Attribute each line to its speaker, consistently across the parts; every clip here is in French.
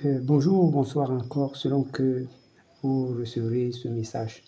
Speaker 1: Bonjour ou bonsoir encore selon que vous recevrez ce message.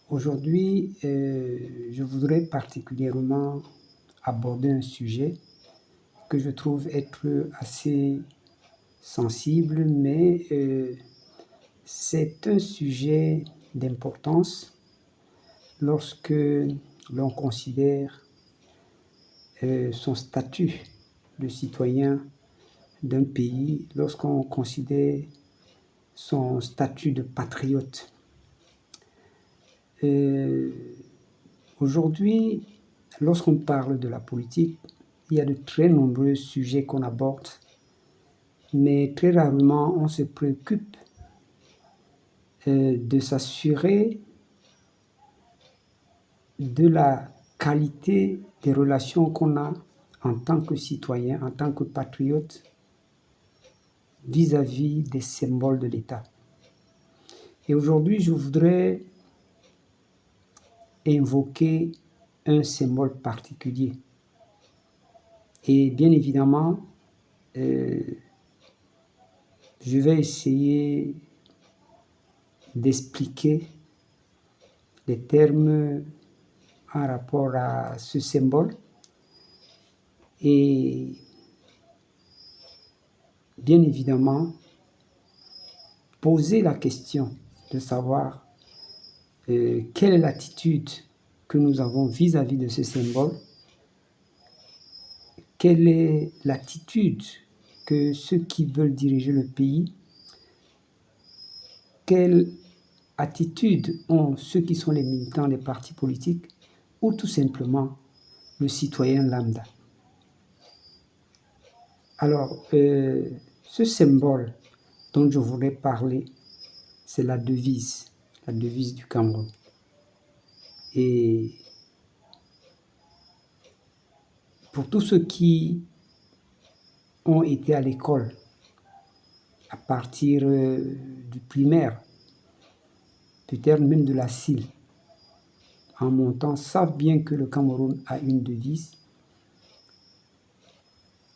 Speaker 1: Aujourd'hui, je voudrais particulièrement aborder un sujet que je trouve être assez sensible, mais c'est un sujet d'importance lorsque l'on considère son statut de citoyen d'un pays, lorsqu'on considère son statut de patriote. Euh, Aujourd'hui, lorsqu'on parle de la politique, il y a de très nombreux sujets qu'on aborde, mais très rarement on se préoccupe de s'assurer de la qualité des relations qu'on a en tant que citoyen, en tant que patriote, vis-à-vis des symboles de l'État. Et aujourd'hui, je voudrais invoquer un symbole particulier. Et bien évidemment, je vais essayer d'expliquer les termes en rapport à ce symbole et bien évidemment poser la question de savoir quelle est l'attitude que nous avons vis-à-vis de ce symbole, quelle est l'attitude que ceux qui veulent diriger le pays, quelle attitude ont ceux qui sont les militants des partis politiques ou tout simplement le citoyen lambda. Alors, ce symbole dont je voudrais parler, c'est la devise du Cameroun. Et pour tous ceux qui ont été à l'école à partir du primaire, peut-être même de la CIL, en montant, savent bien que le Cameroun a une devise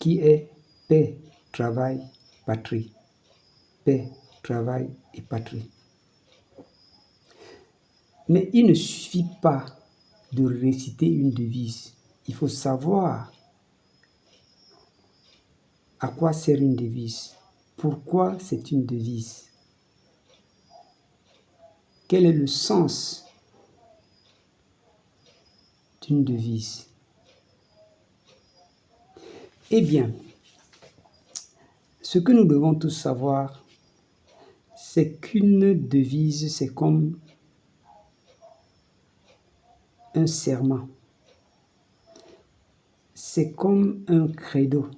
Speaker 1: qui est paix, travail, patrie. Paix, travail et patrie. Mais il ne suffit pas de réciter une devise. Il faut savoir à quoi sert une devise. Pourquoi c'est une devise? Quel est le sens d'une devise? Eh bien, ce que nous devons tous savoir, c'est qu'une devise, c'est comme un serment. C'est comme un credo.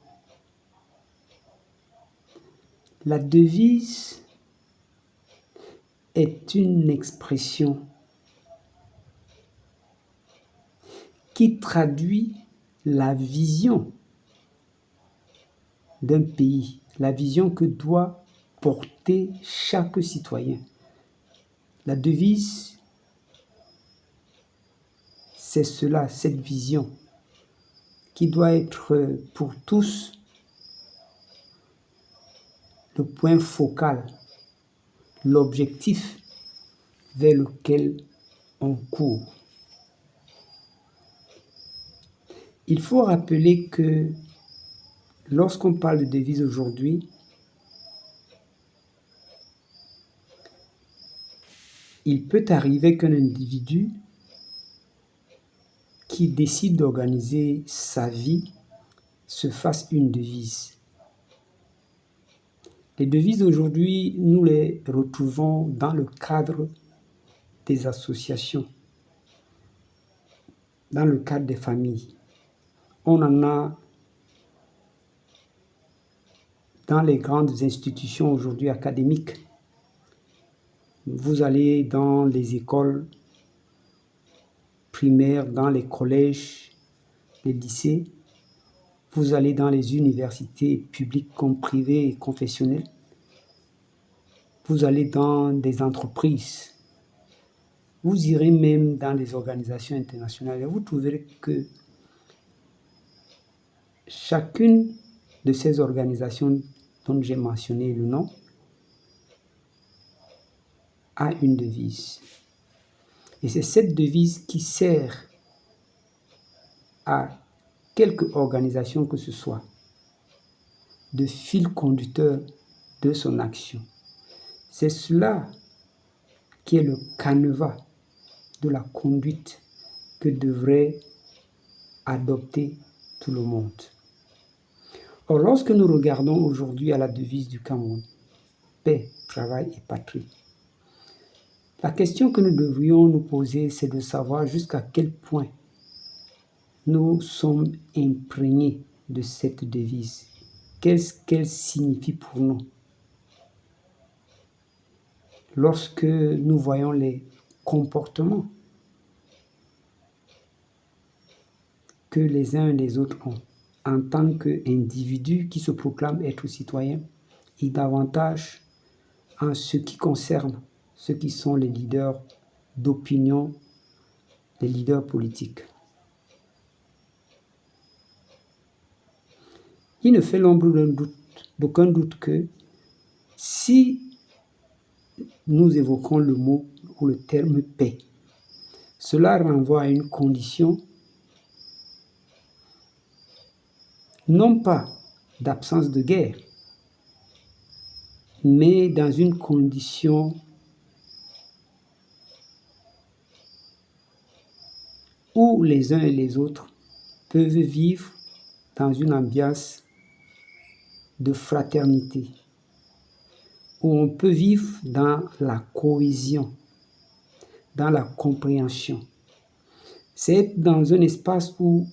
Speaker 1: La devise est une expression qui traduit la vision d'un pays, la vision que doit porter chaque citoyen. La devise, c'est cela, cette vision qui doit être pour tous le point focal, l'objectif vers lequel on court. Il faut rappeler que lorsqu'on parle de devise aujourd'hui, il peut arriver qu'un individu qui décide d'organiser sa vie se fasse une devise. Les devises aujourd'hui, nous les retrouvons dans le cadre des associations, dans le cadre des familles. On en a dans les grandes institutions aujourd'hui académiques. Vous allez dans les écoles primaires, dans les collèges, les lycées. Vous allez dans les universités publiques comme privées et confessionnelles. Vous allez dans des entreprises. Vous irez même dans les organisations internationales et vous trouverez que chacune de ces organisations dont j'ai mentionné le nom, a une devise. Et c'est cette devise qui sert à quelque organisation que ce soit de fil conducteur de son action. C'est cela qui est le canevas de la conduite que devrait adopter tout le monde. Or, lorsque nous regardons aujourd'hui à la devise du Cameroun, paix, travail et patrie, la question que nous devrions nous poser, c'est de savoir jusqu'à quel point nous sommes imprégnés de cette devise. Qu'est-ce qu'elle signifie pour nous? Lorsque nous voyons les comportements que les uns et les autres ont en tant qu'individus qui se proclament être citoyens, et davantage en ce qui concerne ceux qui sont les leaders d'opinion, les leaders politiques. Il ne fait l'ombre d'aucun doute que si nous évoquons le mot ou le terme paix, cela renvoie à une condition non pas d'absence de guerre, mais dans une condition où les uns et les autres peuvent vivre dans une ambiance de fraternité, où on peut vivre dans la cohésion, dans la compréhension. C'est être dans un espace où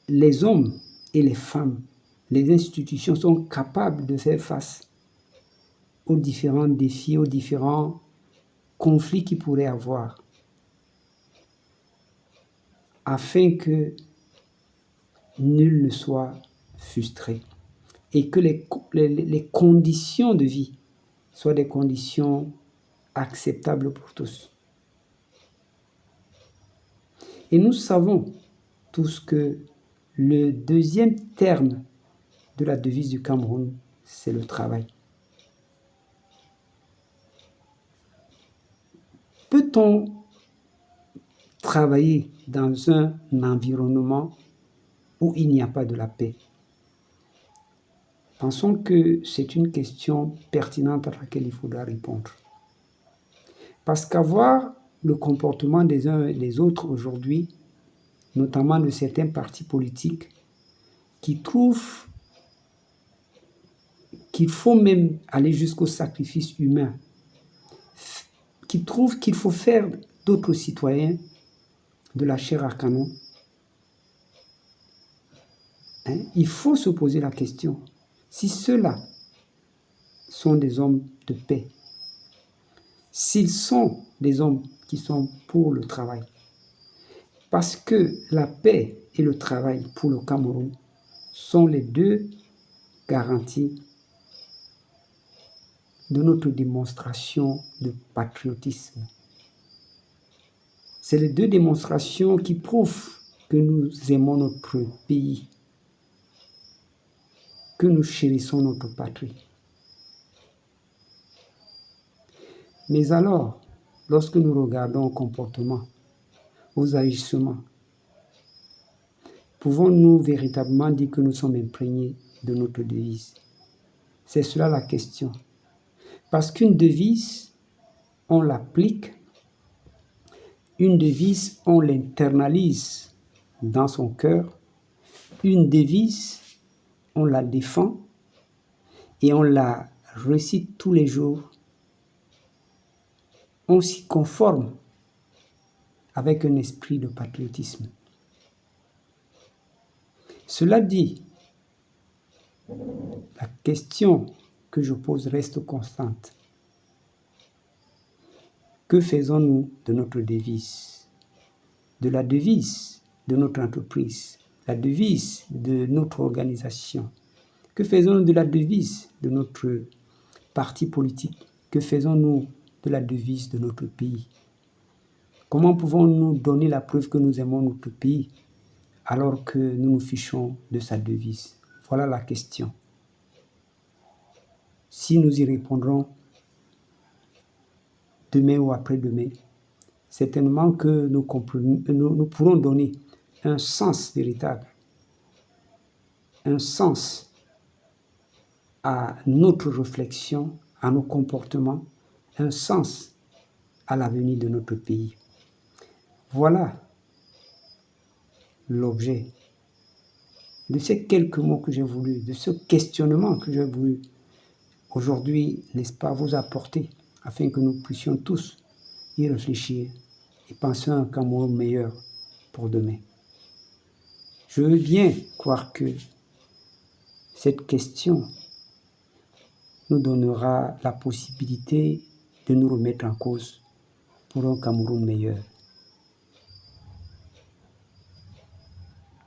Speaker 1: les hommes et les femmes, les institutions sont capables de faire face aux différents défis, aux différents conflits qu'ils pourraient avoir, afin que nul ne soit frustré et que les conditions de vie soient des conditions acceptables pour tous. Et nous savons tous que le deuxième terme de la devise du Cameroun, c'est le travail. Peut-on travailler dans un environnement où il n'y a pas de la paix? Pensons que c'est une question pertinente à laquelle il faudra répondre. Parce qu'avoir le comportement des uns et des autres aujourd'hui, notamment de certains partis politiques, qui trouvent qu'il faut même aller jusqu'au sacrifice humain, qui trouvent qu'il faut faire d'autres citoyens de la chair à canon, il faut se poser la question, si ceux-là sont des hommes de paix, s'ils sont des hommes qui sont pour le travail, parce que la paix et le travail pour le Cameroun sont les deux garanties de notre démonstration de patriotisme. C'est les deux démonstrations qui prouvent que nous aimons notre pays, que nous chérissons notre patrie. Mais alors, lorsque nous regardons au comportement, aux agissements, pouvons-nous véritablement dire que nous sommes imprégnés de notre devise? C'est cela la question. Parce qu'une devise, on l'applique, une devise, on l'internalise dans son cœur, une devise, on la défend et on la récite tous les jours. On s'y conforme avec un esprit de patriotisme. Cela dit, la question que je pose reste constante. Que faisons-nous de notre devise, de la devise de notre entreprise, la devise de notre organisation? Que faisons-nous de la devise de notre parti politique? Que faisons-nous de la devise de notre pays? Comment pouvons-nous donner la preuve que nous aimons notre pays alors que nous nous fichons de sa devise? Voilà la question. Si nous y répondrons demain ou après-demain, certainement que nous pourrons donner un sens véritable, un sens à notre réflexion, à nos comportements, un sens à l'avenir de notre pays. Voilà l'objet de ces quelques mots que j'ai voulu, de ce questionnement que j'ai voulu aujourd'hui, n'est-ce pas, vous apporter, afin que nous puissions tous y réfléchir et penser à un Cameroun meilleur pour demain. Je veux bien croire que cette question nous donnera la possibilité de nous remettre en cause pour un Cameroun meilleur.